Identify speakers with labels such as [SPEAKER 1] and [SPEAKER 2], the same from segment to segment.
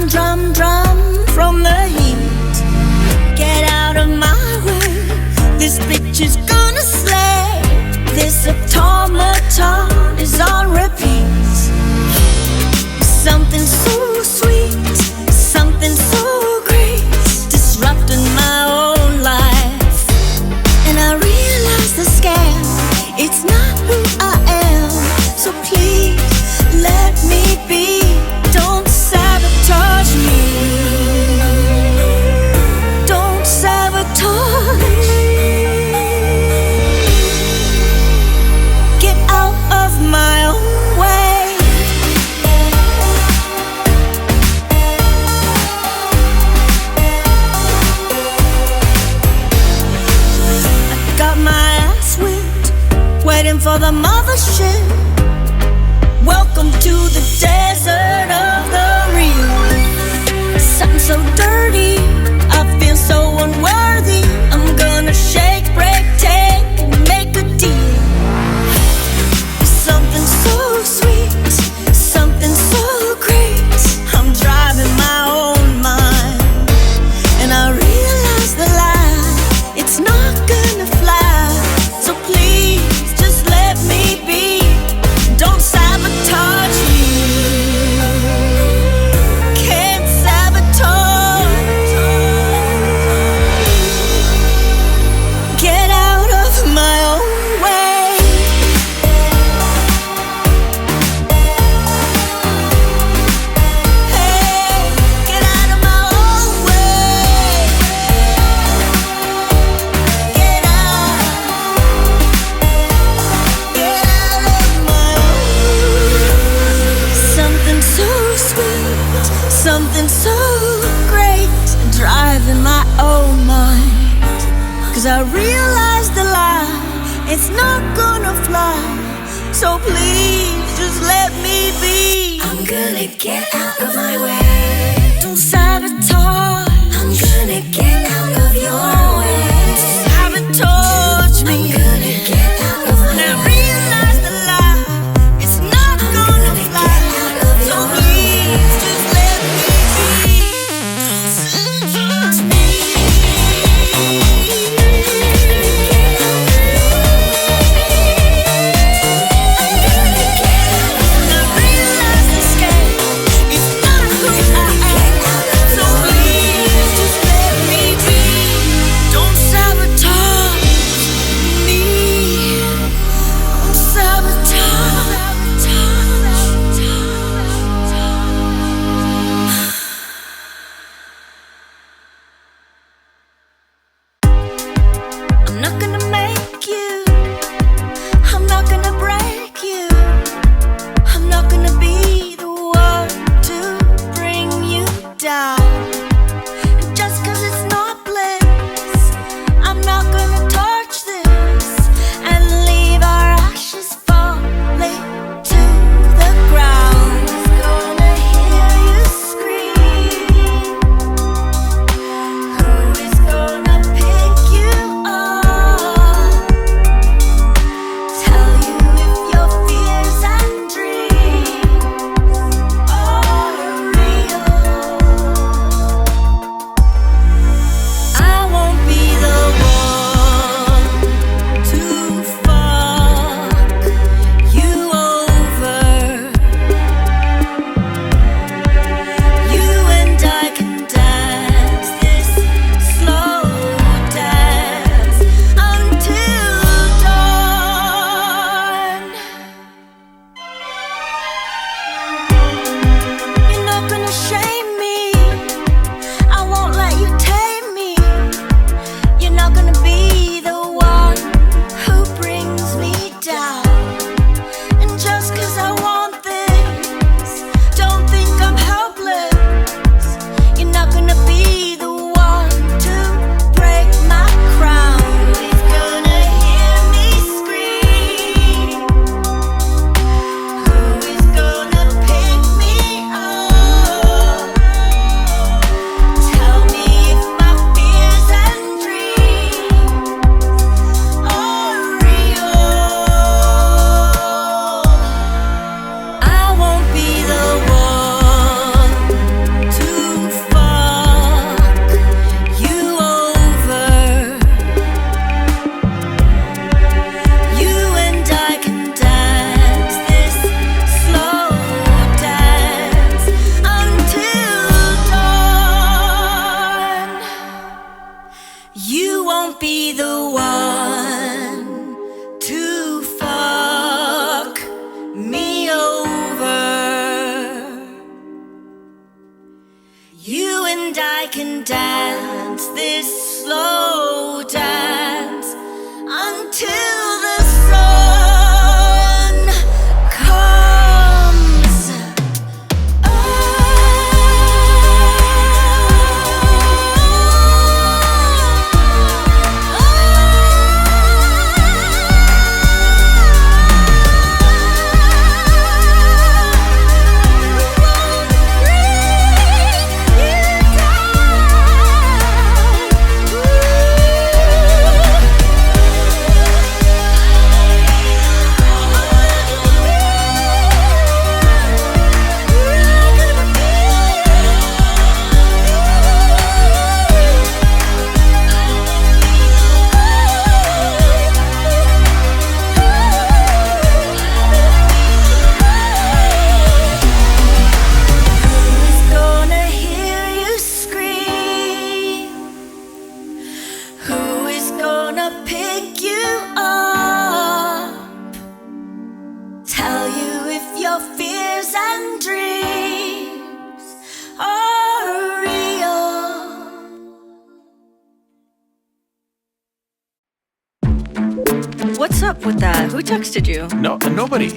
[SPEAKER 1] drum from the heat. Get out of my way, this bitch is gonna slay. This automaton is on repeat. Something so sweet, something so great, disrupting my own life. And I realize the scam, it's not who I am. So please let me be, don't sabotage me. Don't sabotage. Get out of my own way. I got my ass whipped, waiting for the mothership. Welcome to the desert of the real. Something so dirty, I feel so unworthy. I'm gonna shake, break, take, and make a deal. Something so sweet, something so great. I'm driving my own mind, and I realize the lie, it's not gonna fly. So please just let me be, don't sabotage me. Can't sabotage. Get out of my own way. Hey, get out of my own way. Get out of my own. Something so sweet, something so great, driving my own mind. 'Cause I realize the lie, it's not gonna fly. So please just let me be. I'm gonna get out of my way. Don't sabotage. I'm gonna get out of your way. Sabotage me. I'm gonna get out of my way. And I realize the lie, it's not gonna fly. So please just let me be. Don't sabotage me. And I realize the scam, it's not who I am. So please just let me be. Don't sabotage me. Don't sabotage. I'm not gonna make you, I'm not gonna break you, I'm not gonna be the one to bring you down. And just 'cause it's not bliss, I'm not gonna torch this and leave our ashes falling to the ground. Who's gonna hear you scream? Who is gonna pick you up? Tell you if your fears and dreams are real. You and I can dance this slow dance until the sun comes
[SPEAKER 2] What's up with that? Who texted you?
[SPEAKER 3] No, nobody.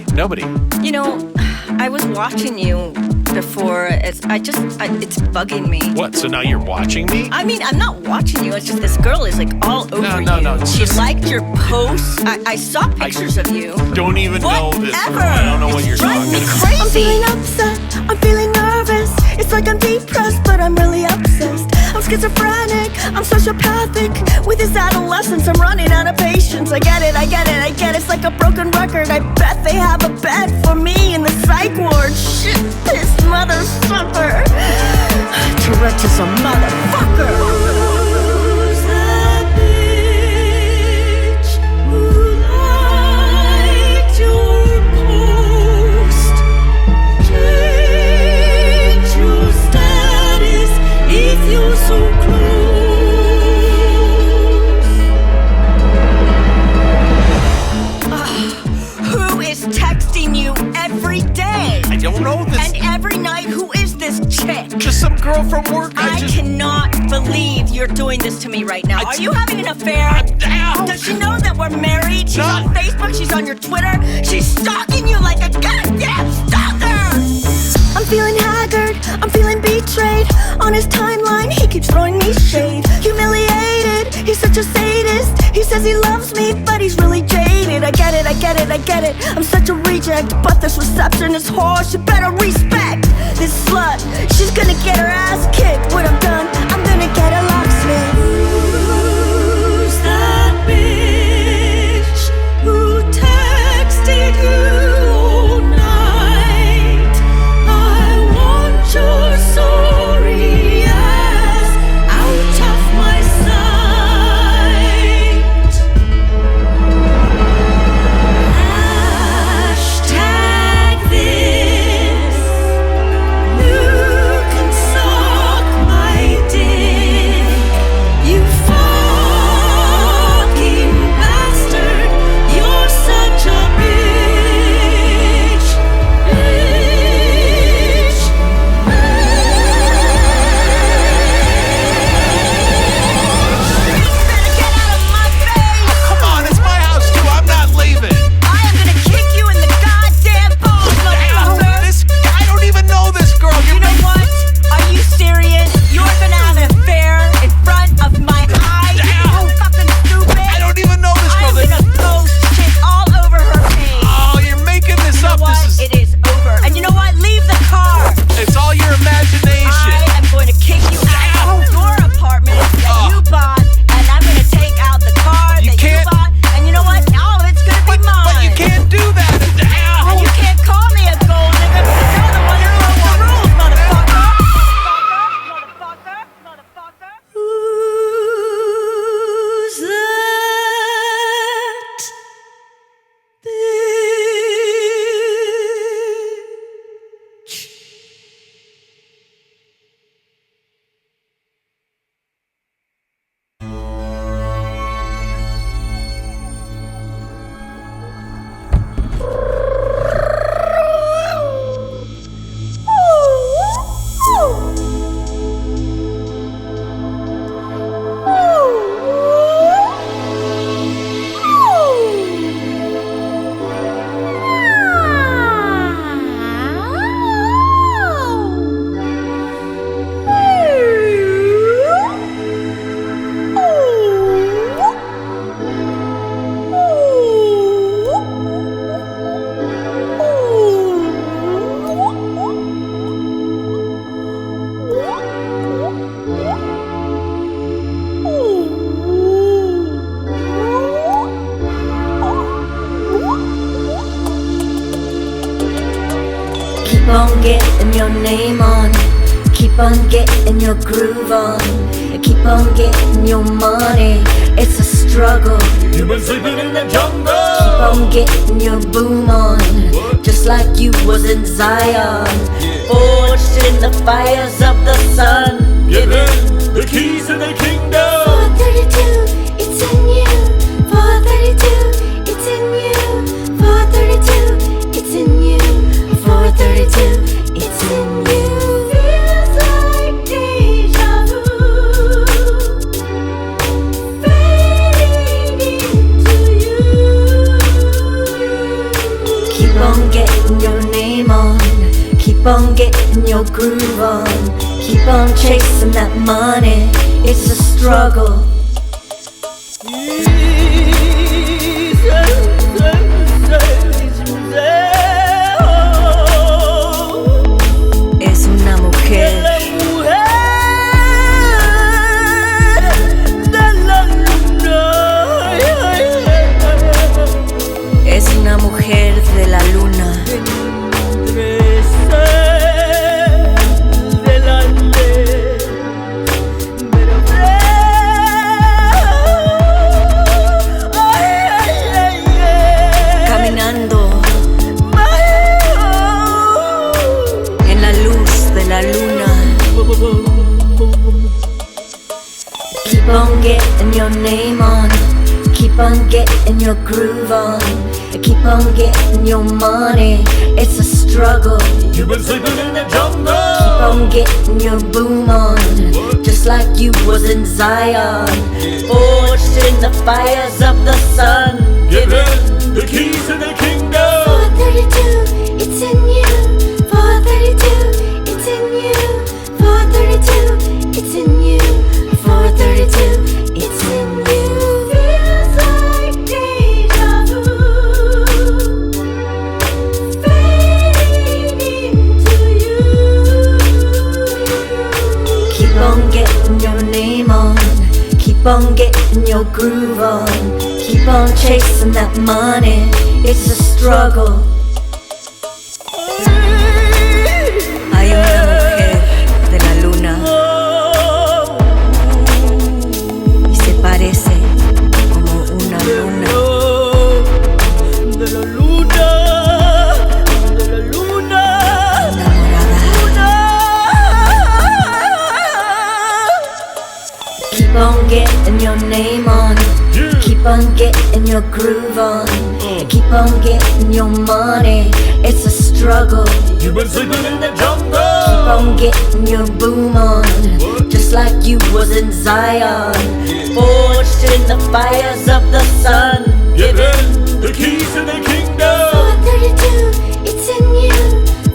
[SPEAKER 2] You know, I was watching you before. It's bugging me.
[SPEAKER 3] What? So now you're watching me?
[SPEAKER 2] I mean, I'm not watching you. It's just this girl is like all over you.
[SPEAKER 3] No.
[SPEAKER 2] She liked your posts. I saw pictures of you.
[SPEAKER 3] Don't even know this.
[SPEAKER 2] Whatever.
[SPEAKER 3] I don't know what you're talking
[SPEAKER 2] me
[SPEAKER 3] about.
[SPEAKER 2] crazy.
[SPEAKER 1] I'm feeling upset, I'm feeling nervous. It's like I'm depressed, but I'm really obsessed. I'm schizophrenic, I'm sociopathic. With this adolescence, I'm running out of patience. I get it. It's like a broken record. I bet they have a bed for me in the psych ward. Shit, this motherfucker. Tourette is a motherfucker. Who's that bitch who liked your post? Change your status if you're so close. Who is texting you every day?
[SPEAKER 3] I don't know this.
[SPEAKER 2] And every night, who is this chick?
[SPEAKER 3] Just some girl from work.
[SPEAKER 2] I cannot believe you're doing this to me right now. Are you having an affair? Does she know that we're married? She's on Facebook, she's on your Twitter. She's stalking you like a goddamn stalker! I'm feeling haggard, I'm feeling betrayed. On his timeline, he keeps throwing me shade. Humiliated, he's such a sadist. He says he loves me, but he's really jaded. I get it. I'm such a reject, but this receptionist whore, she better respect this slut. She's gonna get her ass kicked. When I'm done, I'm gonna get a locksmith. Who's that bitch who texted you all night? I want your sorry ass out of my sight. Hashtag this. You can solve
[SPEAKER 1] your name on, keep on getting your groove on, keep on getting your money. It's a struggle.
[SPEAKER 4] You've been sleeping in the jungle.
[SPEAKER 1] Keep on getting your boom on, just like you was in Zion, forged in the fires of the sun.
[SPEAKER 4] Give him the keys to the kingdom.
[SPEAKER 1] 432, it's in you. 432, it's in you. 432, it's in you. 432, it's in you. Feels like deja vu, fading into you. Keep on getting your name on, keep on getting your groove on, keep on chasing that money. It's a struggle. Es una mujer de la luna. Es una mujer de la luna. Keep on getting your name on, keep on getting your groove on, keep on getting your money. It's a struggle.
[SPEAKER 4] You've been sleeping in the jungle.
[SPEAKER 1] Keep on getting your boom on, just like you was in Zion, forged in the fires of the sun.
[SPEAKER 4] Give him the keys to the kingdom.
[SPEAKER 1] 432, it's in you. 432, it's in you. 432, it's in you. 432, it's in you. Feels like deja vu, fading into you. Keep on getting your name on, keep on getting your groove on, keep on chasing that money. It's a struggle. Hay una mujer de la luna y se parece como una luna.
[SPEAKER 2] De la luna, de la luna,
[SPEAKER 1] Enamorada. Keep on getting your name on, keep on getting your groove on, keep on getting your money. It's a struggle.
[SPEAKER 4] You've been sleeping in the jungle.
[SPEAKER 1] Keep on getting your boom on, just like you was in Zion, forged in the fires of the sun.
[SPEAKER 4] Give him the keys to the kingdom.
[SPEAKER 1] 432, it's in you.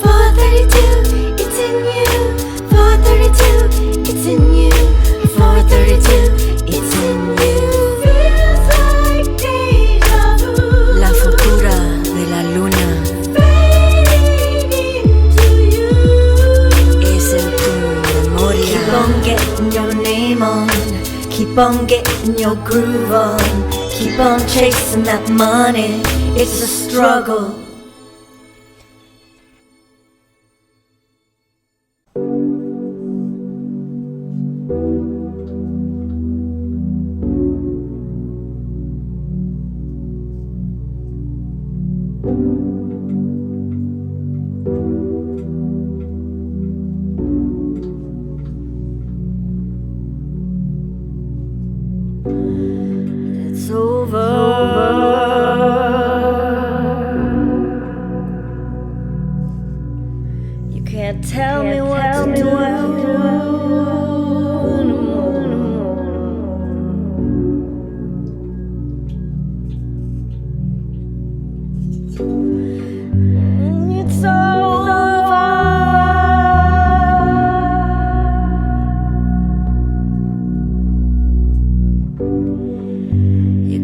[SPEAKER 1] 432, it's in you. 432, it's in you. 432, it's in you. Feels like deja vu. La futura de la luna es en tu memoria. Keep on getting your name on, keep on getting your groove on, keep on chasing that money. It's a struggle. It's over. You can't tell me what to do anymore. It's over. You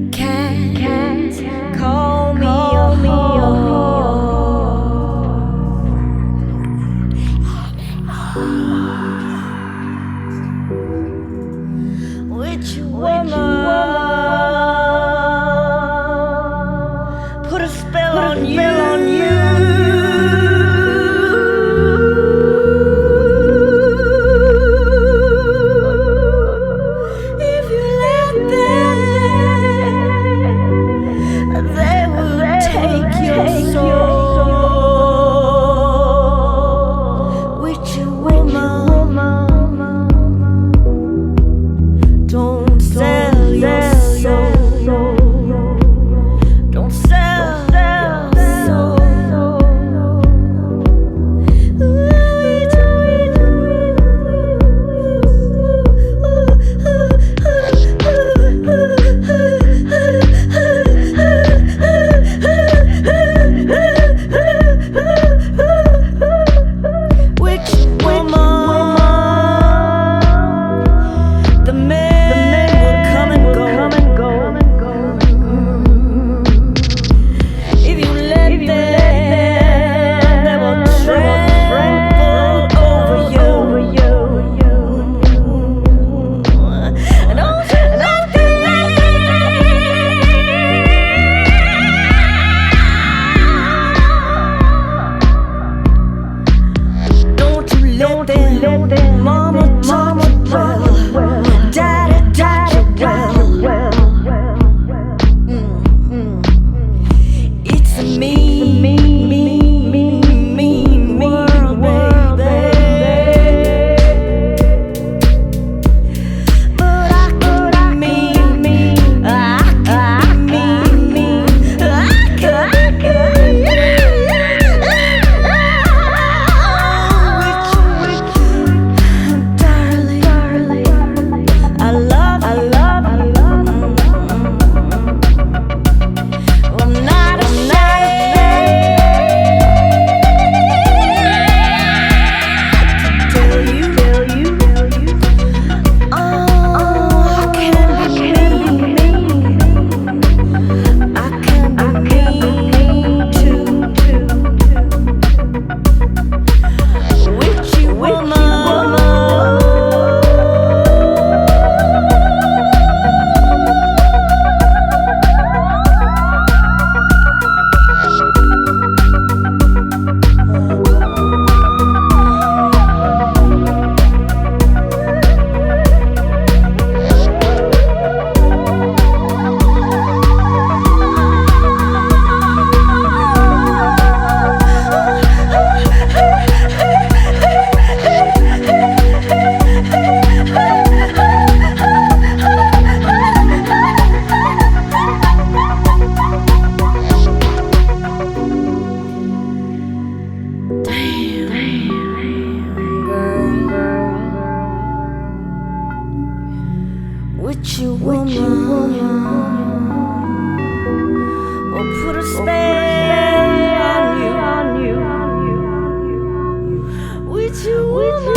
[SPEAKER 1] With you, woman, will put a spell on you. With you, woman.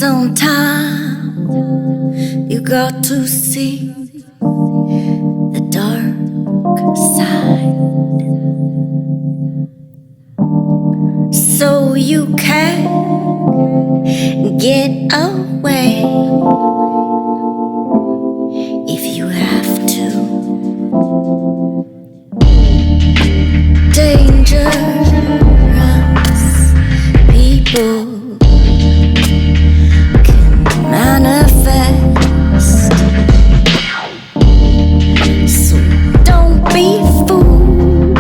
[SPEAKER 1] Sometimes you got to see the dark side, so you can get away if you have to. Dangerous people manifest, so don't be fooled.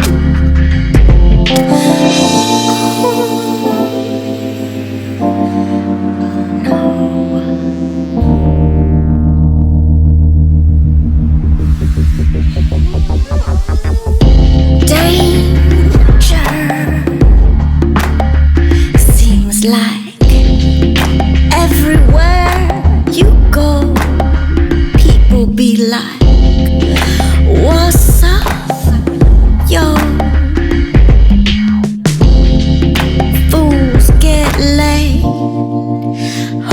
[SPEAKER 1] No. Danger seems like everywhere you go, people be like, what's up, yo? Fools get laid,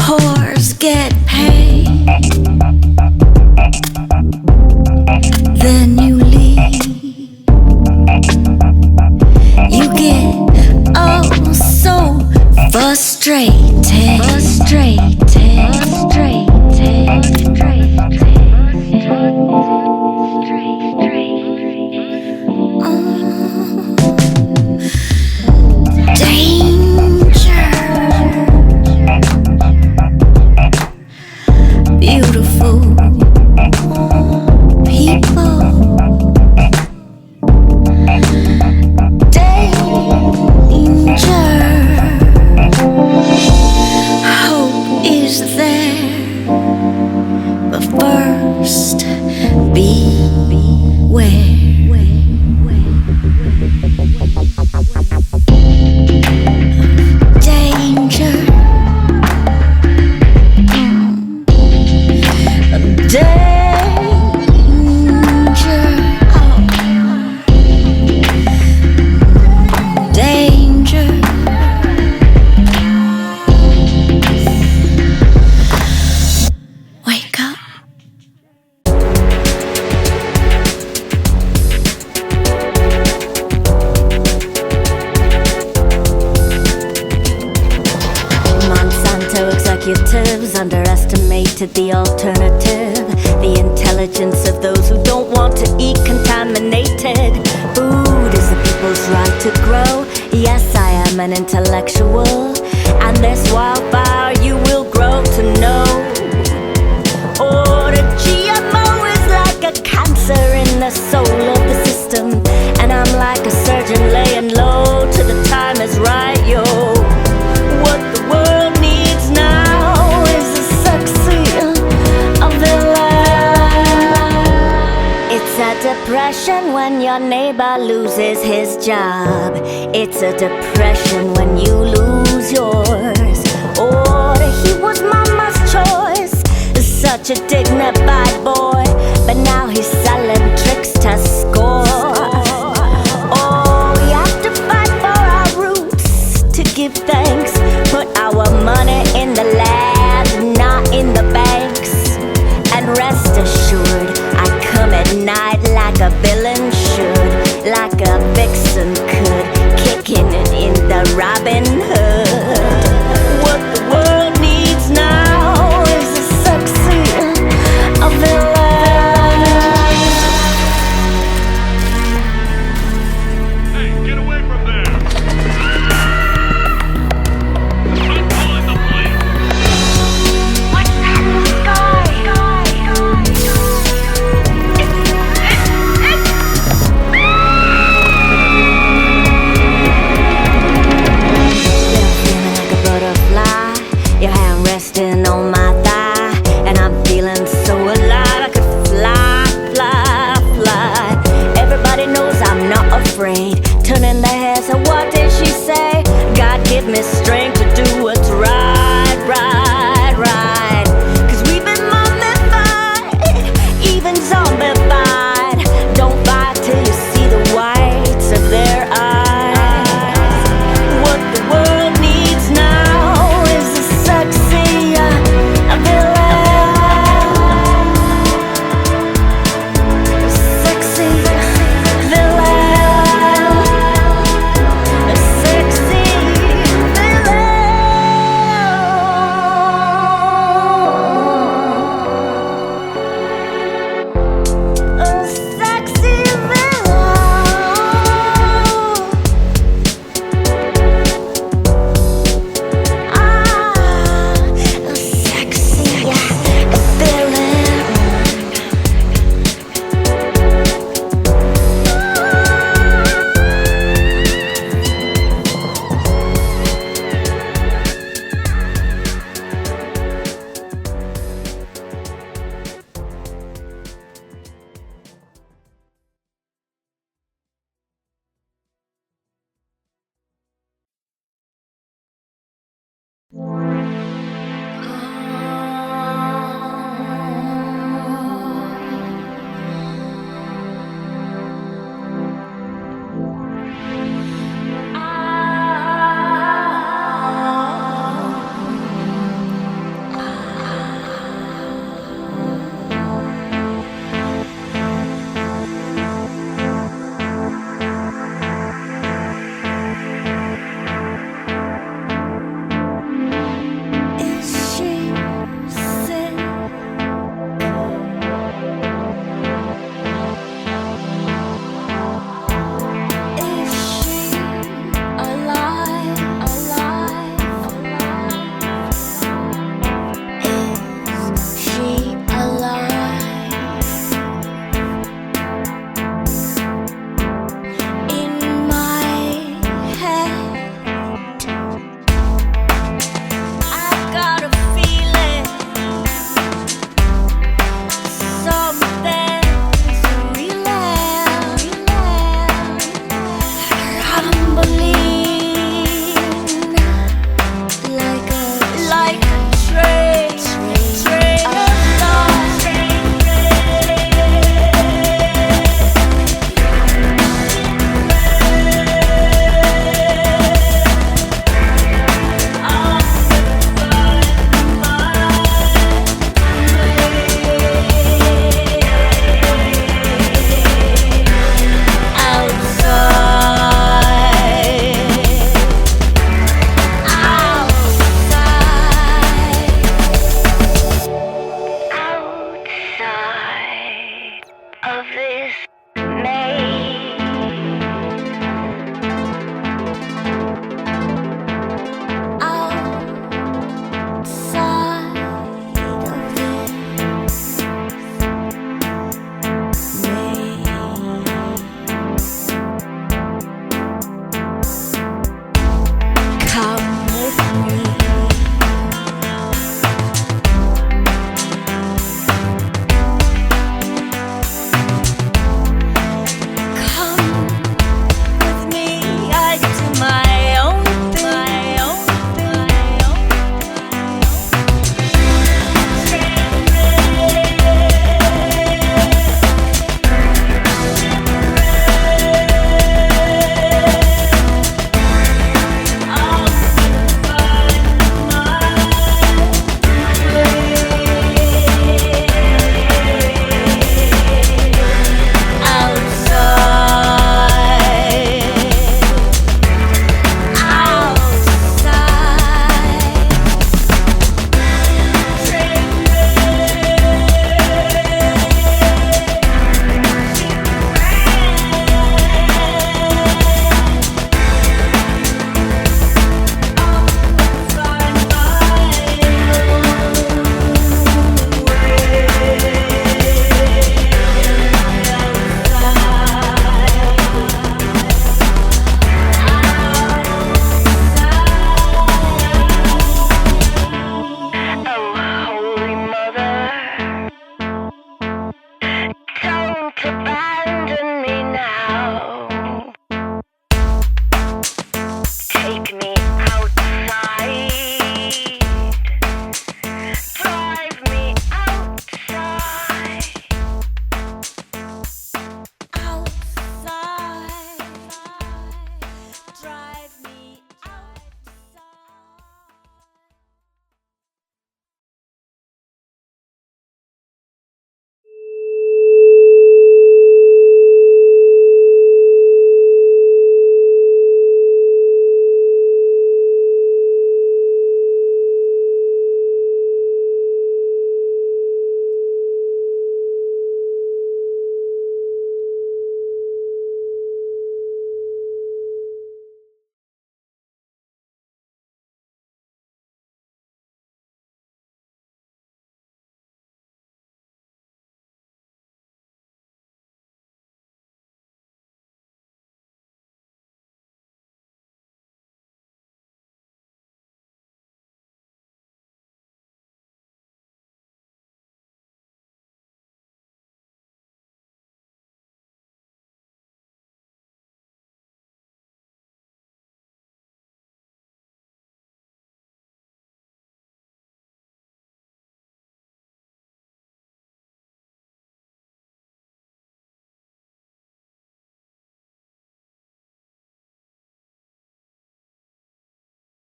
[SPEAKER 1] whores get paid, then you leave. You get oh so frustrated, Danger. Beautiful people. Danger. Hope is there, but first beware. Danger. Danger. Wake up. Monsanto executives underestimated the alternative, the intelligence of those who don't want to eat contaminated food is the people's right to grow. Yes, I am an intellectual, and this wildfire you will grow to know. Oh, the GMO is like a cancer in the soul of the system, and I'm like a surgeon laying low till the time is right, yo. What the world needs now is a sexy villain. It's a depression when your neighbor loses his job. It's a depression when you lose yours. Oh, he was mama's choice, such a dignified boy, but now he's selling tricks to score. Oh, we have to fight for our roots, to give thanks, put our money in the land, not in the banks. And rest assured, I come at night like a villain should, like a vixen could, kicking it in the Robin Hood.